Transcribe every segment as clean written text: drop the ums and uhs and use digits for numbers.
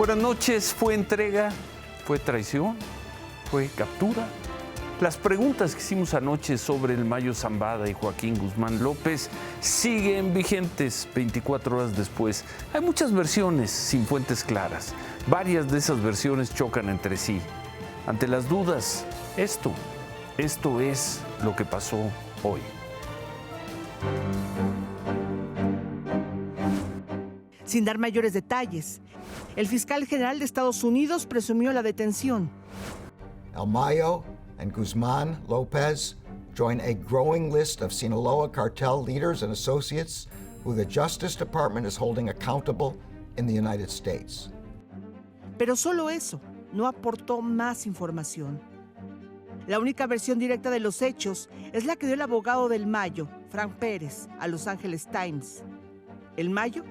Buenas noches. ¿Fue entrega? ¿Fue traición? ¿Fue captura? Las preguntas que hicimos anoche sobre el Mayo Zambada y Joaquín Guzmán López siguen vigentes 24 horas después. Hay muchas versiones sin fuentes claras. Varias de esas versiones chocan entre sí. Ante las dudas, esto es lo que pasó hoy. Sin dar mayores detalles, el fiscal general de Estados Unidos presumió la detención. El Mayo and Guzman Lopez join a growing list of Sinaloa cartel leaders and associates who the Justice Department is holding accountable in the United States. Pero solo eso, no aportó más información. La única versión directa de los hechos es la que dio el abogado del Mayo, Frank Pérez, a Los Angeles Times. El Mayo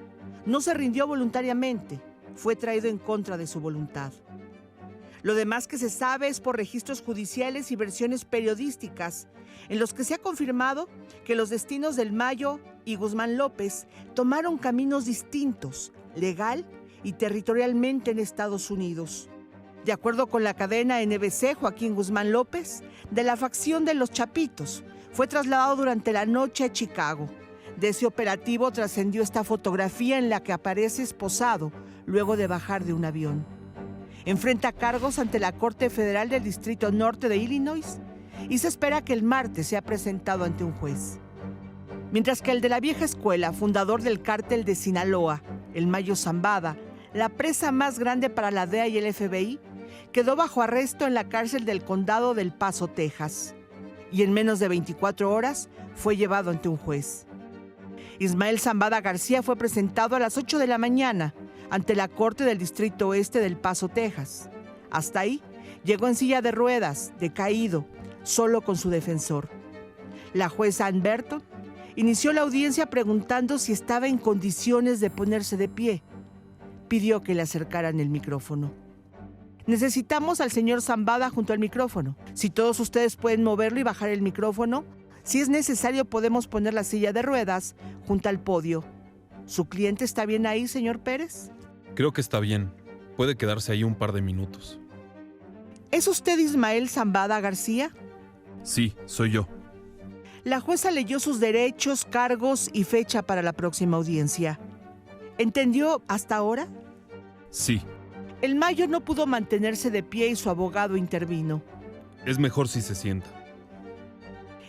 no se rindió voluntariamente, fue traído en contra de su voluntad. Lo demás que se sabe es por registros judiciales y versiones periodísticas, en los que se ha confirmado que los destinos del Mayo y Guzmán López tomaron caminos distintos, legal y territorialmente en Estados Unidos. De acuerdo con la cadena NBC, Joaquín Guzmán López, de la facción de los Chapitos, fue trasladado durante la noche a Chicago. De ese operativo trascendió esta fotografía en la que aparece esposado luego de bajar de un avión. Enfrenta cargos ante la Corte Federal del Distrito Norte de Illinois y se espera que el martes sea presentado ante un juez. Mientras que el de la vieja escuela, fundador del cártel de Sinaloa, el Mayo Zambada, la presa más grande para la DEA y el FBI, quedó bajo arresto en la cárcel del condado del Paso, Texas, y en menos de 24 horas fue llevado ante un juez. Ismael Zambada García fue presentado a las 8 de la mañana ante la Corte del Distrito Oeste del Paso, Texas. Hasta ahí llegó en silla de ruedas, decaído, solo con su defensor. La jueza Ann Burton inició la audiencia preguntando si estaba en condiciones de ponerse de pie. Pidió que le acercaran el micrófono. Necesitamos al señor Zambada junto al micrófono. Si todos ustedes pueden moverlo y bajar el micrófono, si es necesario podemos poner la silla de ruedas junto al podio. ¿Su cliente está bien ahí, señor Pérez? Creo que está bien. Puede quedarse ahí un par de minutos. ¿Es usted Ismael Zambada García? Sí, soy yo. La jueza leyó sus derechos, cargos y fecha para la próxima audiencia. ¿Entendió hasta ahora? Sí. El Mayo no pudo mantenerse de pie y su abogado intervino. Es mejor si se sienta.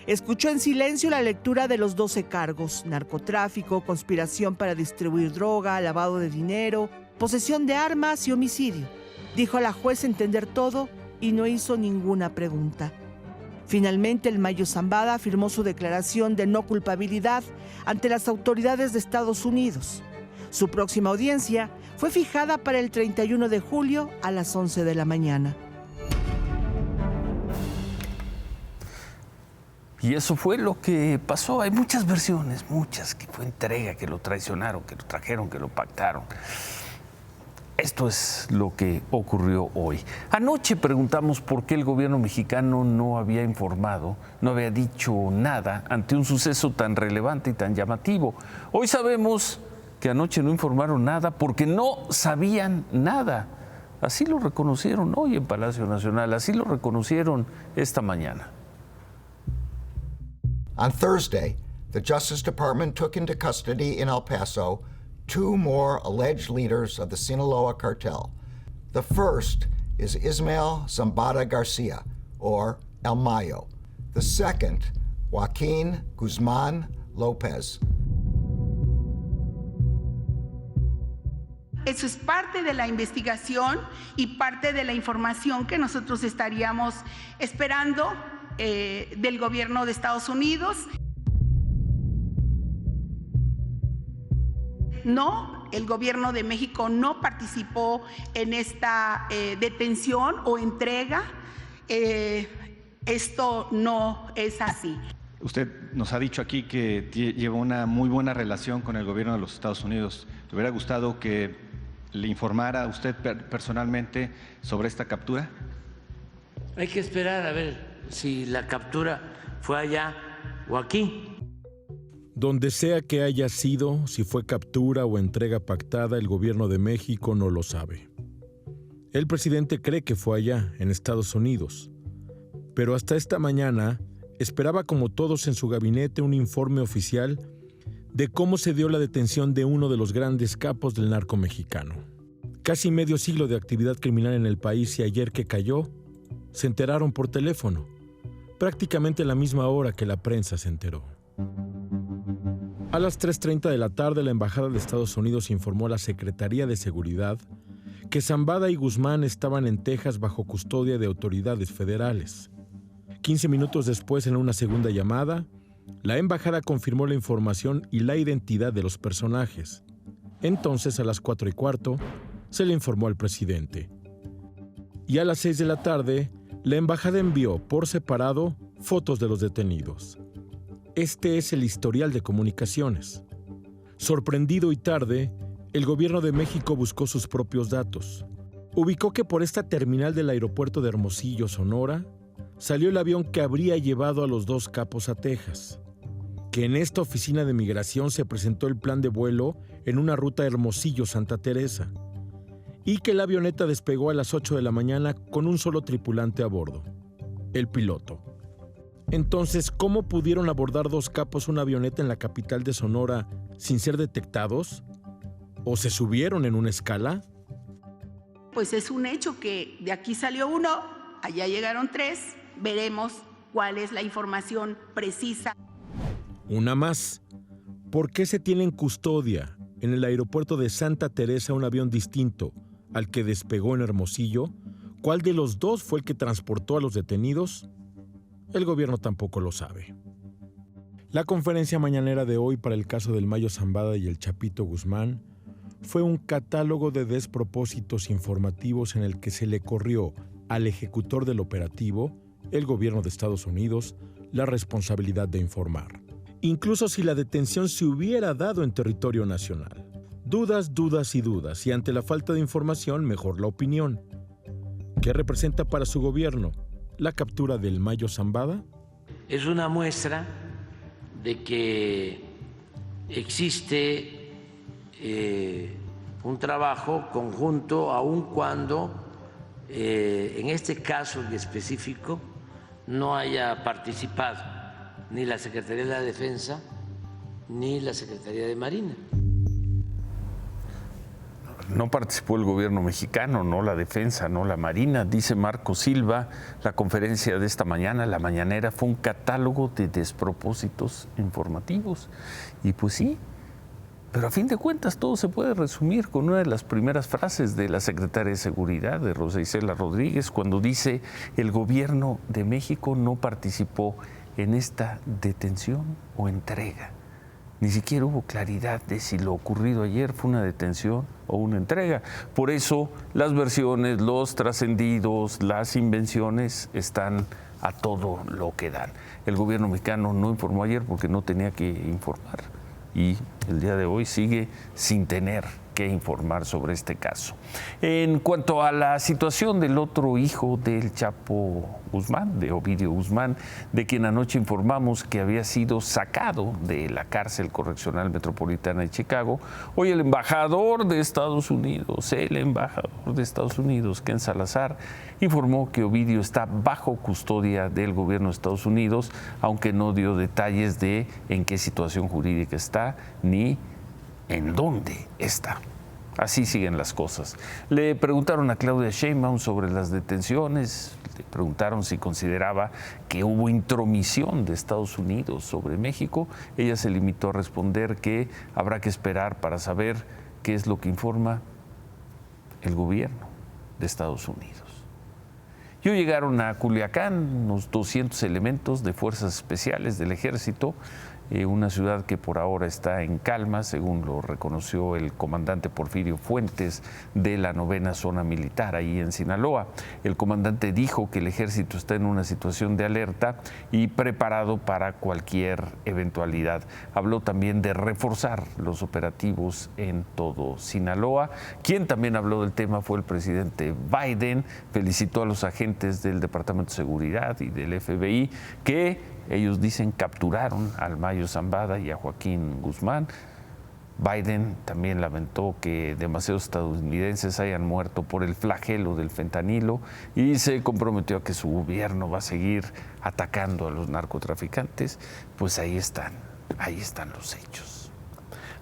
Escuchó en silencio la lectura de los 12 cargos: narcotráfico, conspiración para distribuir droga, lavado de dinero, posesión de armas y homicidio. Dijo a la juez entender todo y no hizo ninguna pregunta. Finalmente, el Mayo Zambada firmó su declaración de no culpabilidad ante las autoridades de Estados Unidos. Su próxima audiencia fue fijada para el 31 de julio a las 11 de la mañana. Y eso fue lo que pasó. Hay muchas versiones, muchas, que fue entrega, que lo traicionaron, que lo trajeron, que lo pactaron. Esto es lo que ocurrió hoy. Anoche preguntamos por qué el gobierno mexicano no había informado, no había dicho nada ante un suceso tan relevante y tan llamativo. Hoy sabemos que anoche no informaron nada porque no sabían nada. Así lo reconocieron hoy en Palacio Nacional, así lo reconocieron esta mañana. On Thursday, the Justice Department took into custody in El Paso 2 more alleged leaders of the Sinaloa cartel. The first is Ismael Zambada Garcia, or El Mayo. The second, Joaquín Guzmán López. Eso es parte de la investigación y parte de la información que nosotros estaríamos esperando del gobierno de Estados Unidos. No, el gobierno de México no participó en esta detención o entrega. Esto no es así. Usted nos ha dicho aquí que lleva una muy buena relación con el gobierno de los Estados Unidos. ¿Le hubiera gustado que le informara a usted personalmente sobre esta captura? Hay que esperar a ver si la captura fue allá o aquí. Donde sea que haya sido, si fue captura o entrega pactada, el gobierno de México no lo sabe. El presidente cree que fue allá, en Estados Unidos, pero hasta esta mañana esperaba, como todos en su gabinete, un informe oficial de cómo se dio la detención de uno de los grandes capos del narco mexicano. Casi medio siglo de actividad criminal en el país, y ayer que cayó, se enteraron por teléfono, prácticamente a la misma hora que la prensa se enteró. A las 3:30 de la tarde, la Embajada de Estados Unidos informó a la Secretaría de Seguridad que Zambada y Guzmán estaban en Texas bajo custodia de autoridades federales. 15 minutos después, en una segunda llamada, la embajada confirmó la información y la identidad de los personajes. Entonces, a las 4:15, se le informó al presidente. Y a las 6 de la tarde, la embajada envió por separado fotos de los detenidos. Este es el historial de comunicaciones. Sorprendido y tarde, el gobierno de México buscó sus propios datos. Ubicó que por esta terminal del aeropuerto de Hermosillo, Sonora, salió el avión que habría llevado a los dos capos a Texas, que en esta oficina de migración se presentó el plan de vuelo en una ruta Hermosillo-Santa Teresa, y que la avioneta despegó a las 8 de la mañana con un solo tripulante a bordo, el piloto. Entonces, ¿cómo pudieron abordar dos capos una avioneta en la capital de Sonora sin ser detectados? ¿O se subieron en una escala? Pues es un hecho que de aquí salió uno, allá llegaron tres, veremos cuál es la información precisa. Una más. ¿Por qué se tiene en custodia en el aeropuerto de Santa Teresa un avión distinto al que despegó en Hermosillo? ¿Cuál de los dos fue el que transportó a los detenidos? El gobierno tampoco lo sabe. La conferencia mañanera de hoy para el caso del Mayo Zambada y el Chapito Guzmán fue un catálogo de despropósitos informativos en el que se le corrió al ejecutor del operativo, el gobierno de Estados Unidos, la responsabilidad de informar. Incluso si la detención se hubiera dado en territorio nacional. Dudas, dudas y dudas, y ante la falta de información, mejor la opinión. ¿Qué representa para su gobierno la captura del Mayo Zambada? Es una muestra de que existe un trabajo conjunto, aun cuando en este caso en específico no haya participado ni la Secretaría de la Defensa ni la Secretaría de Marina. No participó el gobierno mexicano, no la defensa, no la marina, dice Marco Silva. La conferencia de esta mañana, la mañanera, fue un catálogo de despropósitos informativos. Y pues sí, pero a fin de cuentas todo se puede resumir con una de las primeras frases de la secretaria de Seguridad, de Rosa Isela Rodríguez, cuando dice: el gobierno de México no participó en esta detención o entrega. Ni siquiera hubo claridad de si lo ocurrido ayer fue una detención o una entrega. Por eso las versiones, los trascendidos, las invenciones están a todo lo que dan. El gobierno mexicano no informó ayer porque no tenía que informar, y el día de hoy sigue sin tener que informar sobre este caso. En cuanto a la situación del otro hijo del Chapo Guzmán, de Ovidio Guzmán, de quien anoche informamos que había sido sacado de la cárcel correccional metropolitana de Chicago, hoy el embajador de Estados Unidos, Ken Salazar, informó que Ovidio está bajo custodia del gobierno de Estados Unidos, aunque no dio detalles de en qué situación jurídica está ni en dónde está. Así siguen las cosas. Le preguntaron a Claudia Sheinbaum sobre las detenciones, le preguntaron si consideraba que hubo intromisión de Estados Unidos sobre México. Ella se limitó a responder que habrá que esperar para saber qué es lo que informa el gobierno de Estados Unidos. Y hoy llegaron a Culiacán unos 200 elementos de fuerzas especiales del ejército, una ciudad que por ahora está en calma, según lo reconoció el comandante Porfirio Fuentes de la 9ª Zona Militar, ahí en Sinaloa. El comandante dijo que el ejército está en una situación de alerta y preparado para cualquier eventualidad. Habló también de reforzar los operativos en todo Sinaloa. Quien también habló del tema fue el presidente Biden. Felicitó a los agentes del Departamento de Seguridad y del FBI que ellos dicen capturaron al Mayo Zambada y a Joaquín Guzmán. Biden también lamentó que demasiados estadounidenses hayan muerto por el flagelo del fentanilo y se comprometió a que su gobierno va a seguir atacando a los narcotraficantes. Pues ahí están los hechos.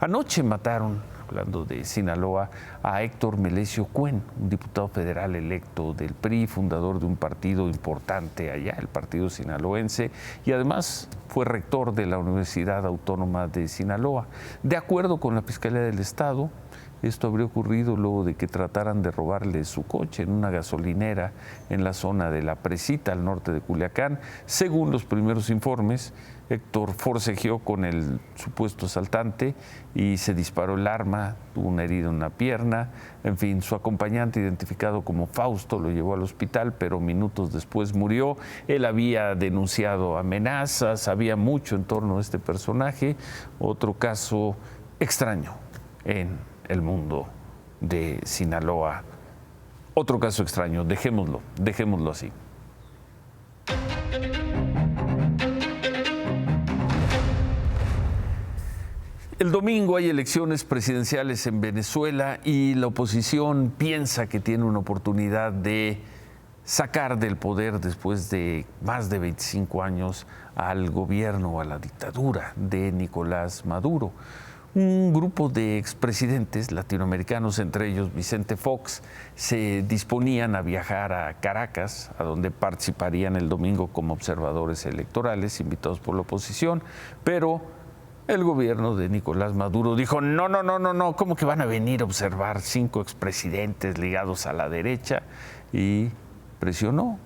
Anoche mataron, hablando de Sinaloa, a Héctor Melesio Cuen, un diputado federal electo del PRI, fundador de un partido importante allá, el Partido Sinaloense, y además fue rector de la Universidad Autónoma de Sinaloa. De acuerdo con la Fiscalía del Estado, esto habría ocurrido luego de que trataran de robarle su coche en una gasolinera en la zona de La Presita, al norte de Culiacán. Según los primeros informes, Héctor forcejeó con el supuesto asaltante y se disparó el arma, tuvo una herida en una pierna. En fin, su acompañante, identificado como Fausto, lo llevó al hospital, pero minutos después murió. Él había denunciado amenazas, sabía mucho en torno a este personaje. Otro caso extraño en el mundo de Sinaloa. Otro caso extraño, dejémoslo así. El domingo hay elecciones presidenciales en Venezuela y la oposición piensa que tiene una oportunidad de sacar del poder después de más de 25 años al gobierno, a la dictadura de Nicolás Maduro. Un grupo de expresidentes latinoamericanos, entre ellos Vicente Fox, se disponían a viajar a Caracas, a donde participarían el domingo como observadores electorales, invitados por la oposición, pero el gobierno de Nicolás Maduro dijo, no, ¿cómo que van a venir a observar 5 expresidentes ligados a la derecha? Y presionó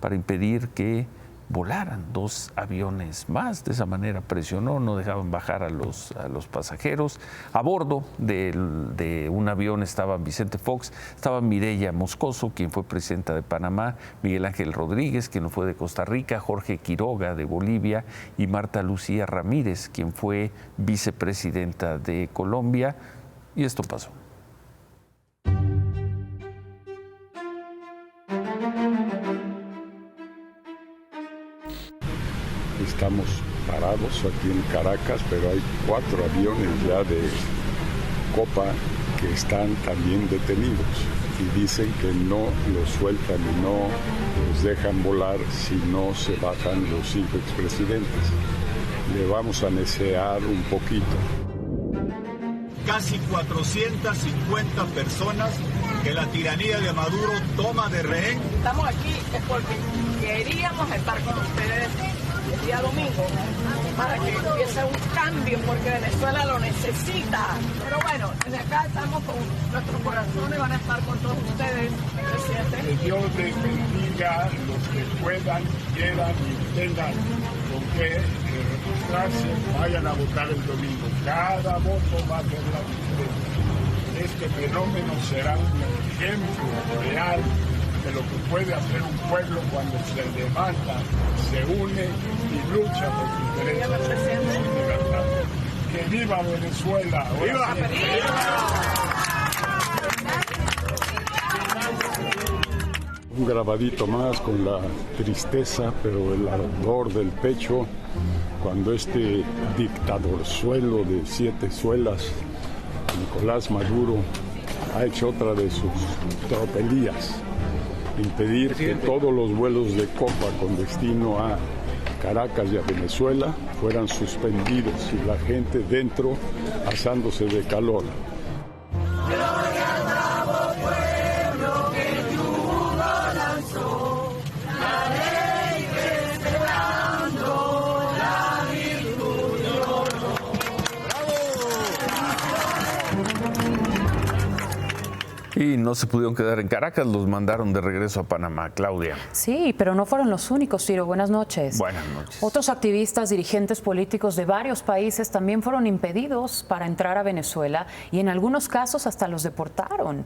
para impedir que volaran 2 aviones más. De esa manera presionó, no dejaban bajar a los pasajeros. A bordo de un avión estaban Vicente Fox, estaba Mireya Moscoso, quien fue presidenta de Panamá, Miguel Ángel Rodríguez, quien fue de Costa Rica, Jorge Quiroga de Bolivia y Marta Lucía Ramírez, quien fue vicepresidenta de Colombia. Y esto pasó. Estamos parados aquí en Caracas, pero hay 4 aviones ya de Copa que están también detenidos y dicen que no los sueltan y no los dejan volar si no se bajan los 5 expresidentes. Le vamos a necear un poquito. Casi 450 personas que la tiranía de Maduro toma de rehén. Estamos aquí es porque queríamos estar con ustedes el día domingo para que hubiese un cambio, porque Venezuela lo necesita. Pero bueno, desde acá estamos con nuestros corazones, van a estar con todos ustedes, presidente. Que Dios les bendiga, los que puedan, quieran y tengan con qué registrarse, vayan a votar el domingo. Cada voto va a ser la diferencia. Este fenómeno será un ejemplo real de lo que puede hacer un pueblo cuando se levanta, se une y lucha por sus derechos y libertad. ¡Que viva Venezuela! ¡Viva! Un grabadito más con la tristeza, pero el ardor del pecho, cuando este dictadorzuelo de 7 suelas, Nicolás Maduro, ha hecho otra de sus tropelías. Impedir que todos los vuelos de Copa con destino a Caracas y a Venezuela fueran suspendidos y la gente dentro asándose de calor. Y no se pudieron quedar en Caracas, los mandaron de regreso a Panamá. Claudia. Sí, pero no fueron los únicos, Ciro. Buenas noches. Buenas noches. Otros activistas, dirigentes políticos de varios países también fueron impedidos para entrar a Venezuela y en algunos casos hasta los deportaron.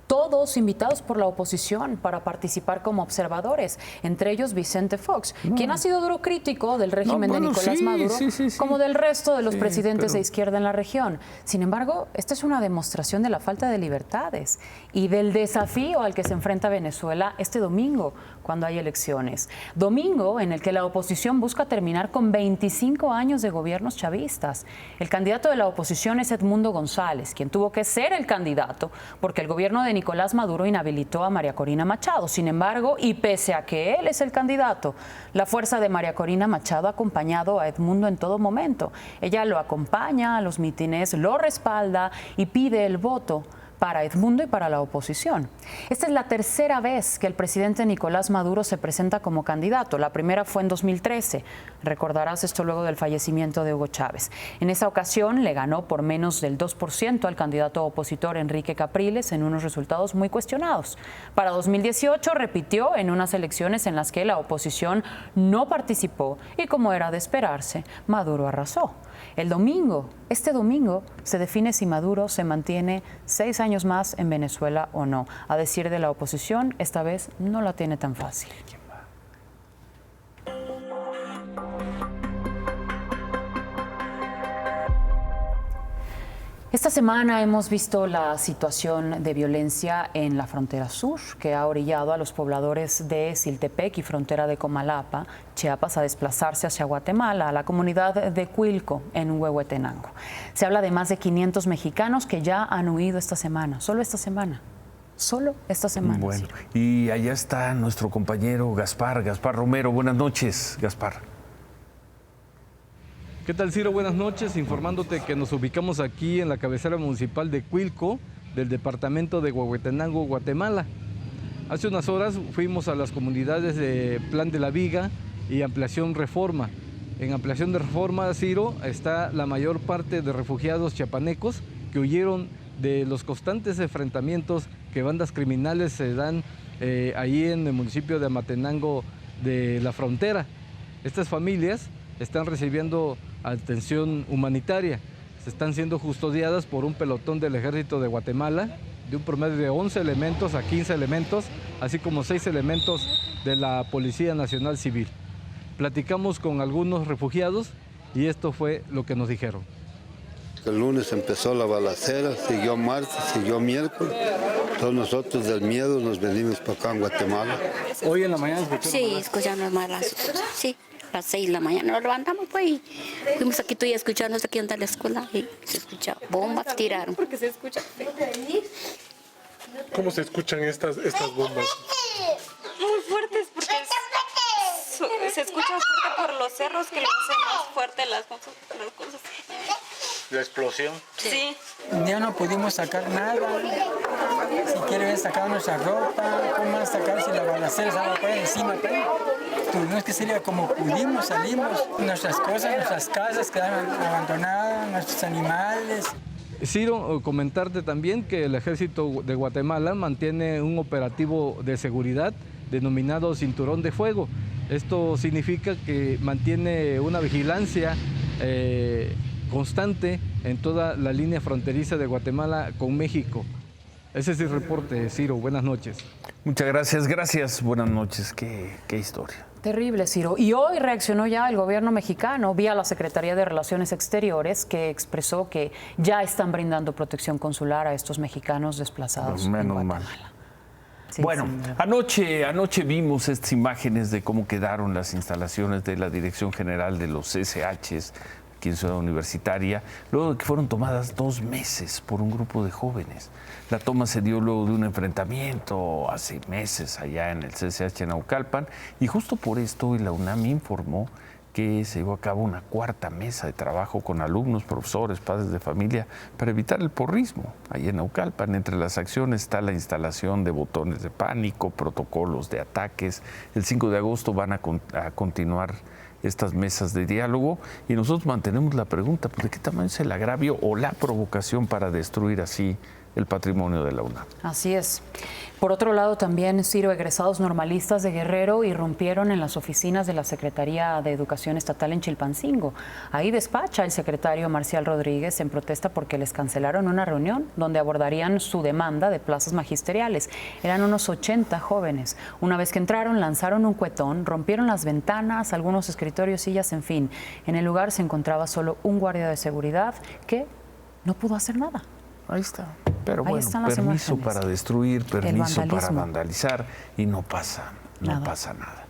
Todos invitados por la oposición para participar como observadores, entre ellos Vicente Fox, quien ha sido duro crítico del régimen de Nicolás Maduro, como del resto de los presidentes de izquierda en la región. Sin embargo, esta es una demostración de la falta de libertades y del desafío al que se enfrenta Venezuela este domingo, cuando hay elecciones. Domingo en el que la oposición busca terminar con 25 años de gobiernos chavistas. El candidato de la oposición es Edmundo González, quien tuvo que ser el candidato porque el gobierno de Nicolás Maduro inhabilitó a María Corina Machado. Sin embargo, y pese a que él es el candidato, la fuerza de María Corina Machado ha acompañado a Edmundo en todo momento. Ella lo acompaña a los mítines, lo respalda y pide el voto para Edmundo y para la oposición. Esta es la tercera vez que el presidente Nicolás Maduro se presenta como candidato. La primera fue en 2013. Recordarás esto luego del fallecimiento de Hugo Chávez. En esa ocasión le ganó por menos del 2% al candidato opositor Enrique Capriles en unos resultados muy cuestionados. Para 2018 repitió en unas elecciones en las que la oposición no participó y, como era de esperarse, Maduro arrasó. Este domingo, se define si Maduro se mantiene 6 años más en Venezuela o no. A decir de la oposición, esta vez no la tiene tan fácil. Esta semana hemos visto la situación de violencia en la frontera sur, que ha orillado a los pobladores de Siltepec y frontera de Comalapa, Chiapas, a desplazarse hacia Guatemala, a la comunidad de Cuilco, en Huehuetenango. Se habla de más de 500 mexicanos que ya han huido esta semana, solo esta semana. Bueno, y allá está nuestro compañero Gaspar Romero. Buenas noches, Gaspar. ¿Qué tal, Ciro? Buenas noches, informándote que nos ubicamos aquí en la cabecera municipal de Cuilco, del departamento de Huehuetenango, Guatemala. Hace unas horas fuimos a las comunidades de Plan de la Viga y Ampliación Reforma. En Ampliación de Reforma, Ciro, está la mayor parte de refugiados chiapanecos que huyeron de los constantes enfrentamientos que bandas criminales se dan ahí en el municipio de Amatenango de la Frontera. Estas familias están recibiendo atención humanitaria. Se están siendo custodiadas por un pelotón del Ejército de Guatemala, de un promedio de 11 elementos a 15 elementos, así como 6 elementos de la Policía Nacional Civil. Platicamos con algunos refugiados y esto fue lo que nos dijeron. El lunes empezó la balacera, siguió martes, siguió miércoles. Todos nosotros del miedo nos venimos para acá en Guatemala. ¿Hoy en la mañana escucharon? Sí, escuchamos balazos, sí. A las 6 de la mañana nos levantamos pues y fuimos aquí, tú ya escuchamos aquí donde la escuela y se escucha bombas, tiraron. Porque se escucha. ¿Cómo se escuchan estas bombas? Muy fuertes porque se escucha fuerte por los cerros que le hacen más fuerte las cosas. ¿La explosión? Sí. Ya no pudimos sacar nada. Si quieren sacar nuestra ropa, ¿cómo van a sacar si la balacera estaba por encima? Tuvimos que salir como pudimos, salimos. Nuestras cosas, nuestras casas quedaron abandonadas, nuestros animales. Ciro, comentarte también que el Ejército de Guatemala mantiene un operativo de seguridad denominado Cinturón de Fuego. Esto significa que mantiene una vigilancia constante en toda la línea fronteriza de Guatemala con México. Ese es el reporte, Ciro. Buenas noches. Muchas gracias. Buenas noches. Qué historia. Terrible, Ciro. Y hoy reaccionó ya el gobierno mexicano vía la Secretaría de Relaciones Exteriores, que expresó que ya están brindando protección consular a estos mexicanos desplazados en Guatemala. Sí, bueno, anoche vimos estas imágenes de cómo quedaron las instalaciones de la Dirección General de los SHs aquí en Ciudad Universitaria, luego de que fueron tomadas 2 meses por un grupo de jóvenes. La toma se dio luego de un enfrentamiento hace meses allá en el CCH en Naucalpan, y justo por esto hoy la UNAM informó que se llevó a cabo una 4ª mesa de trabajo con alumnos, profesores, padres de familia para evitar el porrismo. Allí en Naucalpan, entre las acciones está la instalación de botones de pánico, protocolos de ataques. El 5 de agosto van a continuar estas mesas de diálogo y nosotros mantenemos la pregunta, pues, ¿de qué tamaño es el agravio o la provocación para destruir así el patrimonio de la UNAM? Así es. Por otro lado, también, Ciro, egresados normalistas de Guerrero irrumpieron en las oficinas de la Secretaría de Educación Estatal en Chilpancingo. Ahí despacha el secretario Marcial Rodríguez en protesta porque les cancelaron una reunión donde abordarían su demanda de plazas magisteriales. Eran unos 80 jóvenes. Una vez que entraron, lanzaron un cuetón, rompieron las ventanas, algunos escritorios, sillas, en fin. En el lugar se encontraba solo un guardia de seguridad que no pudo hacer nada. Ahí está. Pero bueno, permiso para destruir, permiso para vandalizar y no pasa no pasa nada.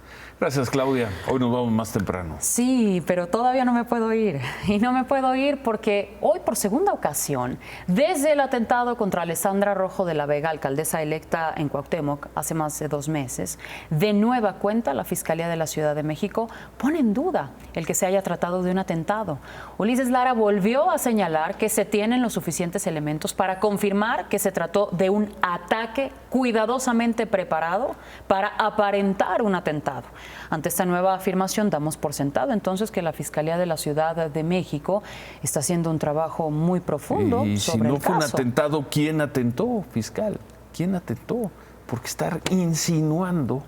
Gracias, Claudia. Hoy nos vamos más temprano. Sí, pero todavía no me puedo ir. Y no me puedo ir porque hoy, por segunda ocasión, desde el atentado contra Alessandra Rojo de la Vega, alcaldesa electa en Cuauhtémoc hace más de 2 meses, de nueva cuenta la Fiscalía de la Ciudad de México pone en duda el que se haya tratado de un atentado. Ulises Lara volvió a señalar que se tienen los suficientes elementos para confirmar que se trató de un ataque cuidadosamente preparado para aparentar un atentado. Ante esta nueva afirmación damos por sentado entonces que la Fiscalía de la Ciudad de México está haciendo un trabajo muy profundo y sobre si no el fue caso. un atentado, ¿quién atentó, fiscal? ¿Quién atentó? Porque estar insinuando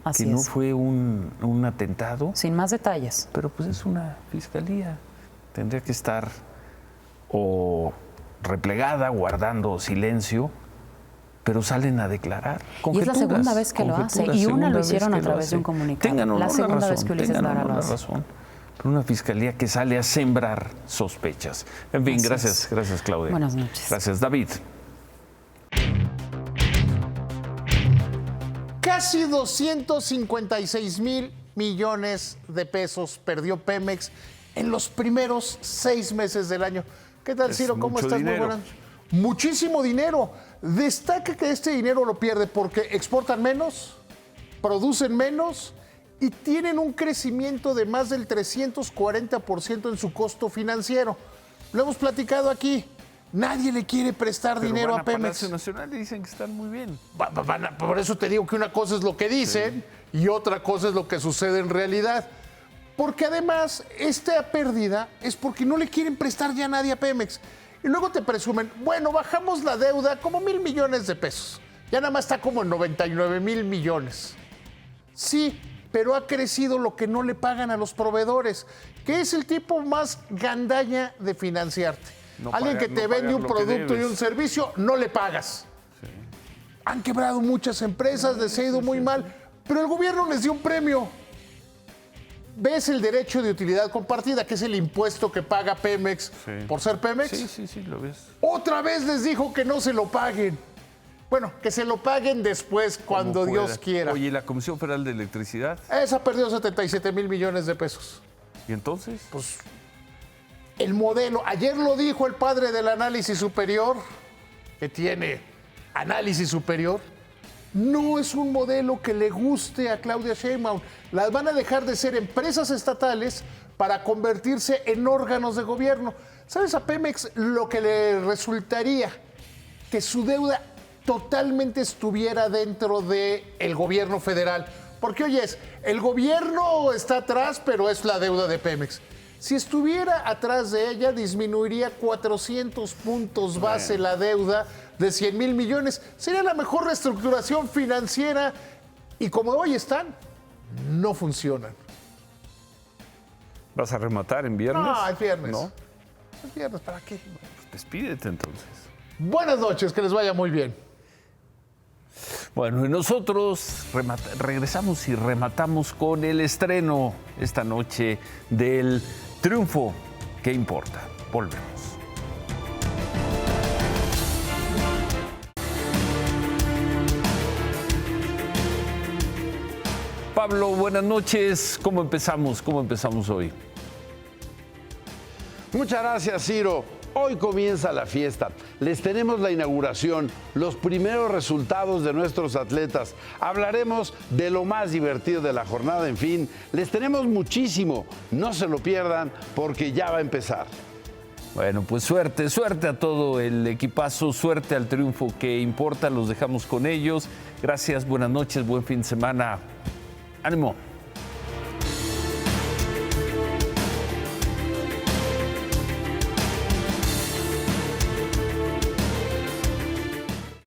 Así que no es. fue un atentado. Sin más detalles. Pero pues es una fiscalía. Tendría que estar o replegada, guardando silencio, pero salen a declarar. Y es la segunda vez que lo hace, y una lo hicieron a través de un comunicado. Tengan La segunda vez que Ulises Lara lo hace. razón. Pero una fiscalía que sale a sembrar sospechas. En fin, Así gracias, es. gracias, Claudia. Buenas noches. Gracias, David. Casi 256 mil millones de pesos perdió Pemex en los primeros 6 meses del año. ¿Qué tal, Ciro? ¿Cómo estás? Muy buenas. Muchísimo dinero. Destaca que este dinero lo pierde porque exportan menos, producen menos y tienen un crecimiento de más del 340% en su costo financiero. Lo hemos platicado aquí. Nadie le quiere prestar dinero van a Pemex. Palacio Nacional y dicen que están muy bien. Por eso te digo que una cosa es lo que dicen y otra cosa es lo que sucede en realidad. Porque además, esta pérdida es porque no le quieren prestar ya a nadie a Pemex. Y luego te presumen, bueno, bajamos la deuda como 1,000 millones de pesos. Ya nada más está como en 99,000 millones. Sí, pero ha crecido lo que no le pagan a los proveedores, que es el tipo más gandalla de financiarte. No Alguien pagan, que te no vende pagan un lo que producto y debes. un servicio, no le pagas. Sí. Han quebrado muchas empresas, les ha ido muy mal, pero el gobierno les dio un premio. ¿Ves el derecho de utilidad compartida, que es el impuesto que paga Pemex por ser Pemex? Sí, lo ves. Otra vez les dijo que no se lo paguen. Bueno, que se lo paguen después, cuando Dios quiera. Oye, ¿y la Comisión Federal de Electricidad? Esa perdió 77,000 millones de pesos. ¿Y entonces? Pues el modelo, ayer lo dijo el padre del análisis superior, que tiene análisis superior, no es un modelo que le guste a Claudia Sheinbaum. Las van a dejar de ser empresas estatales para convertirse en órganos de gobierno. ¿Sabes a Pemex lo que le resultaría? Que su deuda totalmente estuviera dentro del gobierno federal. Porque, oyes, el gobierno está atrás, pero es la deuda de Pemex. Si estuviera atrás de ella, disminuiría 400 puntos base la deuda de 100,000 millones. Sería la mejor reestructuración financiera y como hoy están, no funcionan. ¿Vas a rematar en viernes? No, es viernes. ¿No? Es viernes, ¿para qué? Pues despídete entonces. Buenas noches, que les vaya muy bien. Bueno, y nosotros regresamos y rematamos con el estreno esta noche del Triunfo. ¿Qué importa? Volvemos. Pablo, buenas noches. ¿Cómo empezamos? ¿Cómo empezamos hoy? Muchas gracias, Ciro. Hoy comienza la fiesta. Les tenemos la inauguración, los primeros resultados de nuestros atletas. Hablaremos de lo más divertido de la jornada. En fin, les tenemos muchísimo. No se lo pierdan porque ya va a empezar. Bueno, pues suerte a todo el equipazo, suerte al Triunfo que importa. Los dejamos con ellos. Gracias, buenas noches, buen fin de semana. ¡Ánimo!